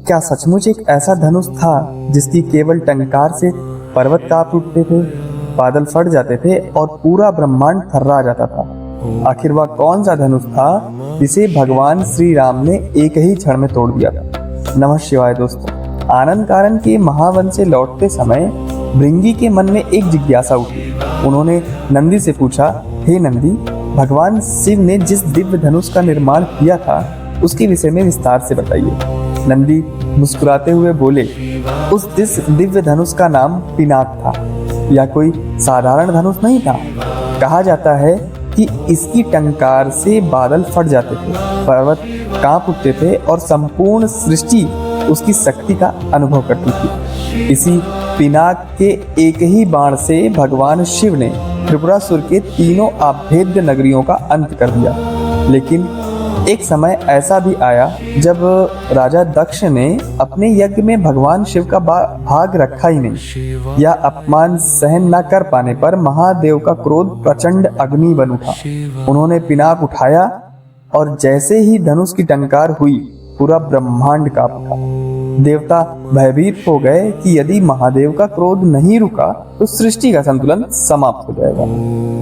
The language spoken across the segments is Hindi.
क्या सचमुच एक ऐसा धनुष था जिसकी केवल टंकार से पर्वत कांप उठते थे, बादल फट जाते थे और पूरा ब्रह्मांड थर्रा जाता था? आखिर वह कौन सा धनुष था जिसे भगवान श्री राम ने एक ही क्षण में तोड़ दिया था? नमः शिवाय दोस्तों, आनंद कारण के महावन से लौटते समय भृंगी के मन में एक जिज्ञासा उठी। उन्होंने नंदी से पूछा, हे नंदी, भगवान शिव ने जिस दिव्य धनुष का निर्माण किया था उसके विषय में विस्तार से बताइए। नंदी मुस्कुराते हुए बोले, उस दिव्य धनुष का नाम पिनाक था। यह कोई साधारण धनुष नहीं था। कहा जाता है कि इसकी टंकार से बादल फट जाते थे, पर्वत कांप उठते थे और संपूर्ण सृष्टि उसकी शक्ति का अनुभव करती थी। इसी पिनाक के एक ही बाण से भगवान शिव ने त्रिपुरासुर के तीनों अभेद्य नगरियों का अंत कर दिया। लेकिन एक समय ऐसा भी आया जब राजा दक्ष ने अपने यज्ञ में भगवान शिव का भाग रखा ही नहीं। यह अपमान सहन न कर पाने पर महादेव का क्रोध प्रचंड अग्नि बन उठा। उन्होंने पिनाक उठाया और जैसे ही धनुष की टंकार हुई, पूरा ब्रह्मांड कांप उठा। देवता भयभीत हो गए कि यदि महादेव का क्रोध नहीं रुका तो सृष्टि का संतुलन समाप्त हो जाएगा।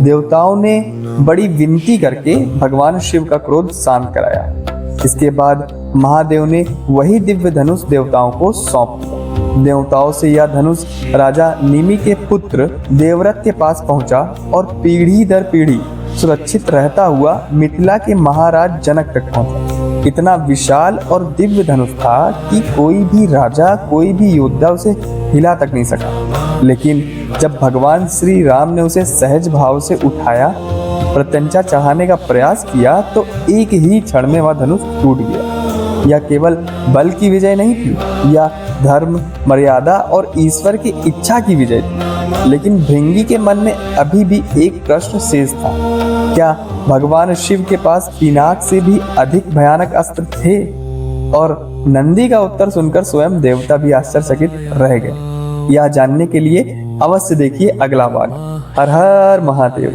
देवताओं ने बड़ी विनती करके भगवान शिव का क्रोध शांत कराया। इसके बाद महादेव ने वही दिव्य धनुष देवताओं को सौंप दिया। देवताओं से यह धनुष राजा निमि के पुत्र देवव्रत के पास पहुंचा और पीढ़ी दर पीढ़ी सुरक्षित रहता हुआ मिथिला के महाराज जनक तक पहुंचा। इतना विशाल और दिव्य धनुष था कि कोई भी राजा, कोई भी योद्धा उसे हिला तक नहीं सका। लेकिन जब भगवान श्री राम ने उसे सहज भाव से उठाया, प्रत्यंचा चढ़ाने का प्रयास किया, तो एक ही क्षण में वह धनुष टूट गया। यह केवल बल की विजय नहीं थी, यह धर्म, मर्यादा और ईश्वर की इच्छा की विजय थी। लेकिन भृंगी के मन में अभी भी एक प्रश्न शेष था, क्या भगवान शिव के पास पिनाक से भी अधिक भयानक अस्त्र थे? और नंदी का उत्तर सुनकर स्वयं देवता भी आश्चर्यचकित रह गए। यह जानने के लिए अवश्य देखिए अगला भाग। हर हर महादेव।